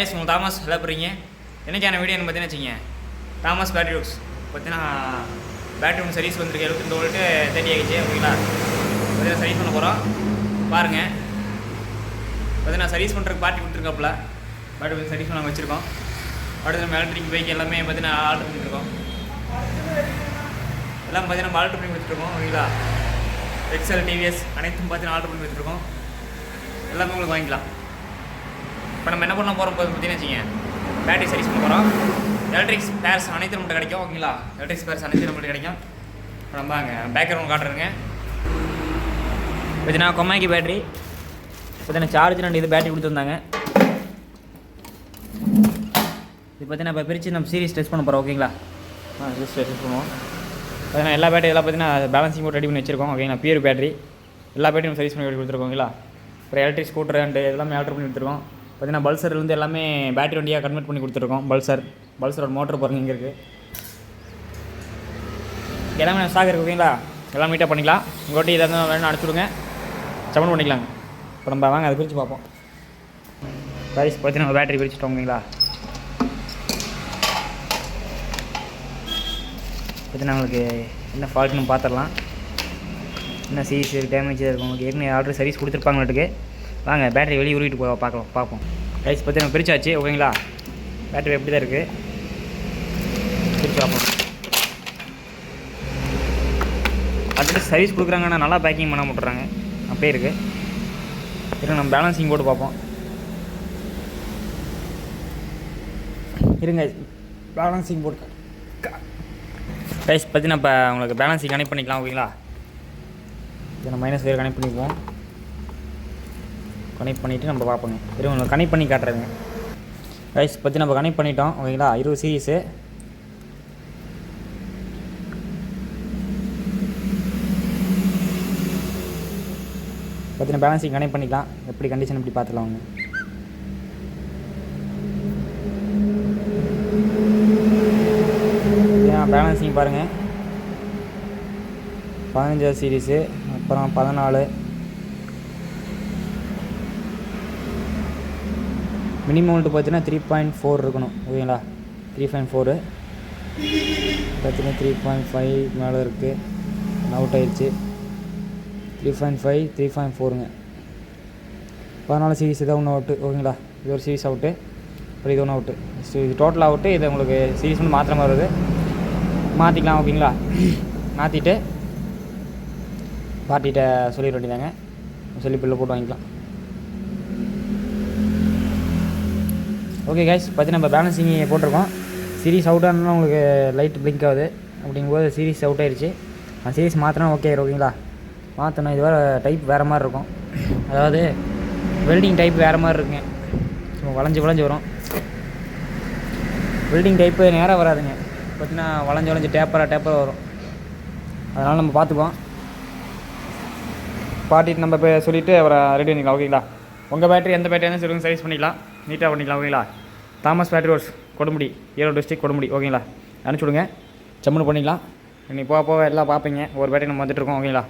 உங்களுக்கு Thomas hello போகிறீங்க என்னைக்கான video பார்த்தீங்கன்னா வச்சுங்க தாமஸ் பேட்டரி ஒர்க்ஸ் பார்த்தீங்கன்னா பேட்டரி ஒன்று சர்வீஸ் வந்துருக்கு 72 வோல்ட்டு 30 ஆகிடுச்சு ஓகேங்களா. பார்த்தீங்கன்னா சர்வீஸ் பண்ண போகிறோம் பாருங்கள். பார்த்தீங்கன்னா சர்வீஸ் பண்ணுறதுக்கு பார்ட்டி கொடுத்துருக்காப்புல பேட்டரி சர்வீஸ் பண்ண வச்சுருக்கோம். அடுத்து நம்ம எலக்ட்ரிக் பைக் எல்லாமே பார்த்தீங்கன்னா ஆல்ட்ரு பண்ணிட்டுருக்கோம். எல்லாம் பார்த்தீங்கன்னா நம்ம ஆல்ட்ரு பண்ணி கொடுத்துருக்கோம் ஓகேங்களா. எக்ஸ்எல் டிவிஎஸ் அனைத்தும் பார்த்தீங்கன்னா ஆல்ட்ரு பண்ணி கொடுத்துருக்கோம். எல்லாமே உங்களுக்கு வாங்கிக்கலாம். இப்போ நம்ம என்ன பண்ண போகிறோம் பார்த்தீங்கன்னா வச்சுங்க பேட்டரி சர்வீஸ் பண்ண போகிறோம். எலக்ட்ரிக்ஸ் பேர்ஸ் அனைத்து நம்மகிட்ட கிடைக்கும் ஓகேங்களா. எலக்ட்ரிக்ஸ் பேர்ஸ் அனைத்து நம்மகிட்ட கிடைக்கும். இப்போ நம்ம அங்கே பேக்ரவுண்ட் காட்டுறேங்க. பார்த்தீங்கன்னா கொம்மாக்கி பேட்டரி பார்த்தீங்கன்னா சார்ஜ் 2 இது பேட்டரி கொடுத்துருந்தாங்க. இது பார்த்தீங்கன்னா இப்போ பிரித்து நம்ம சீரிஸ் டெஸ்ட் பண்ண போகிறோம் ஓகேங்களா. டெஸ்ட் பண்ணுவோம். பார்த்தீங்கன்னா எல்லா பேட்டரி எல்லாம் பார்த்தீங்கன்னா பேலன்சிங் போட்டு ரெடி பண்ணி வச்சுருக்கோம் ஓகேங்களா. பியூர் பேட்டரி எல்லா பேட்டரியும் நம்ம சர்வீஸ் பண்ணி கொடுத்துருக்கோம் ஓகேங்களா. அப்புறம் எலக்ட்ரிக் ஸ்கூட்டர் அண்டு எல்லாமே ஆல்ட்ரு பண்ணி கொடுத்துருக்கோம். பார்த்தீங்கன்னா பல்சர்லேருந்து எல்லாமே பேட்டரி வண்டியாக கன்வெர்ட் பண்ணி கொடுத்துருக்கோம். பல்சரோட மோட்டர் பாருங்கள் இங்கே இருக்குது. எல்லாமே ஸ்டாக் இருக்குது ஓகேங்களா. எல்லாம் மீட்டாக பண்ணிக்கலாம். உங்கள்கிட்ட இதை வேணும் அனுப்பிச்சுடுங்க சமன் பண்ணிக்கலாங்க. இப்போ நம்ம வாங்க அதை பிரித்து பார்ப்போம். ப்ரைஸ் பார்த்தீங்கன்னா பேட்டரி பிரிச்சுட்டோம் ஓகேங்களா. பார்த்தீங்கன்னா உங்களுக்கு என்ன ஃபால்ட்னு பார்த்துடலாம். என்ன சீரிஸ் டேமேஜ் இருக்கும். உங்களுக்கு ஏற்கனவே ஆல்ரெடி சர்வீஸ் கொடுத்துருப்பாங்களுக்கு. வாங்க பேட்டரி வெளியே உருவிட்டு பார்ப்போம். ரைஸ் பற்றி நம்ம பிரிச்சாச்சு ஓகேங்களா. பேட்டரி எப்படி தான் இருக்குது பிரித்து பார்ப்போம். ஆல்ரெடி சர்வீஸ் கொடுக்குறாங்கன்னா நல்லா பேக்கிங் பண்ண விட்டுறாங்க அப்படியே இருக்குது. இருங்க நம்ம பேலன்சிங் போட்டு பார்ப்போம். இருங்க பேலன்சிங் போட்டு ரைஸ் பற்றி நம்ம உங்களுக்கு பேலன்சிங் கனெக்ட் பண்ணிக்கலாம் ஓகேங்களா. இதை நம்ம மைனஸ் வேறு கனெக்ட் பண்ணிக்குவோம். கனெக்ட் பண்ணிவிட்டு நம்ம பார்ப்போங்க. இருங்க கனெக்ட் பண்ணி காட்டுறேங்க. ரைஸ் பற்றி நம்ம கனெக்ட் பண்ணிட்டோம் ஓகேங்களா. 20 சீரிஸு பார்த்தீங்கன்னா பேலன்சிங் கனெக்ட் பண்ணிக்கலாம். எப்படி கண்டிஷன் எப்படி பார்த்துக்கலாம் அவங்க. பேலன்சிங் பாருங்கள். 15 சீரிஸு அப்புறம் 14 மினிமம் வோல்ட்டு பார்த்தீங்கன்னா 3.4 இருக்கணும் ஓகேங்களா. 3.4 பார்த்தீங்கன்னா 3.5 மேலே இருக்குது. அவுட் ஆயிடுச்சு. 3.5 3.4ங்க. 14 சீரிஸ் இதை ஒன்று அவுட்டு ஓகேங்களா. இது ஒரு சீரிஸ் அவுட்டு. அப்புறம் இது ஒன்று அவுட்டு. இது டோட்டல் அவுட்டு. இது உங்களுக்கு சீரிஸ் ஒன்று மாத்திர மாதிரி வருது. மாற்றிக்கலாம் ஓகேங்களா. மாற்றிட்டு பார்ட்டிகிட்ட சொல்லிட வேண்டியதாங்க. சொல்லி பில்லை போட்டு வாங்கிக்கலாம். ஓகே கைஸ் பார்த்தீங்கன்னா நம்ம பேலன்சிங் போட்டிருக்கோம். சீரிஸ் அவுட் ஆனால் உங்களுக்கு லைட் பிளிங்க் ஆகுது. அப்படிங்கும்போது சீரிஸ் அவுட் ஆயிடுச்சு. அந்த சீரிஸ் மாற்றினா ஓகே ஓகேங்களா. மாற்றணும். இது வேறு டைப் வேறு மாதிரி இருக்கும். அதாவது வெல்டிங் டைப் வேறு மாதிரி இருக்குங்க. வளைஞ்சு வரும். வெல்டிங் டைப்பு நேராக வராதுங்க. பார்த்தீங்கன்னா வளைஞ்சு டேப்பராக வரும். அதனால் நம்ம பார்த்துக்குவோம். பார்ட்டிட்டு நம்ம இப்போ சொல்லிவிட்டு அவரை ரெடி பண்ணிக்கலாம் ஓகேங்களா. உங்கள் பேட்டரி எந்த பேட்டரி இருந்தாலும் சொல்லுங்கள் சர்வீஸ் பண்ணிக்கலாம். நீட்டாக பண்ணிக்கலாம் ஓகேங்களா. Thomas battery works Kodumudi Erode district Kodumudi ஓகேங்களா. அனுப்பிச்சுடுங்க சம்முன்னு பண்ணிக்கலாம். நீங்கள் போக எல்லாம் பார்ப்பீங்க. ஒரு பேட்டரி நம்ம வந்துட்டுருக்கோம் ஓகேங்களா.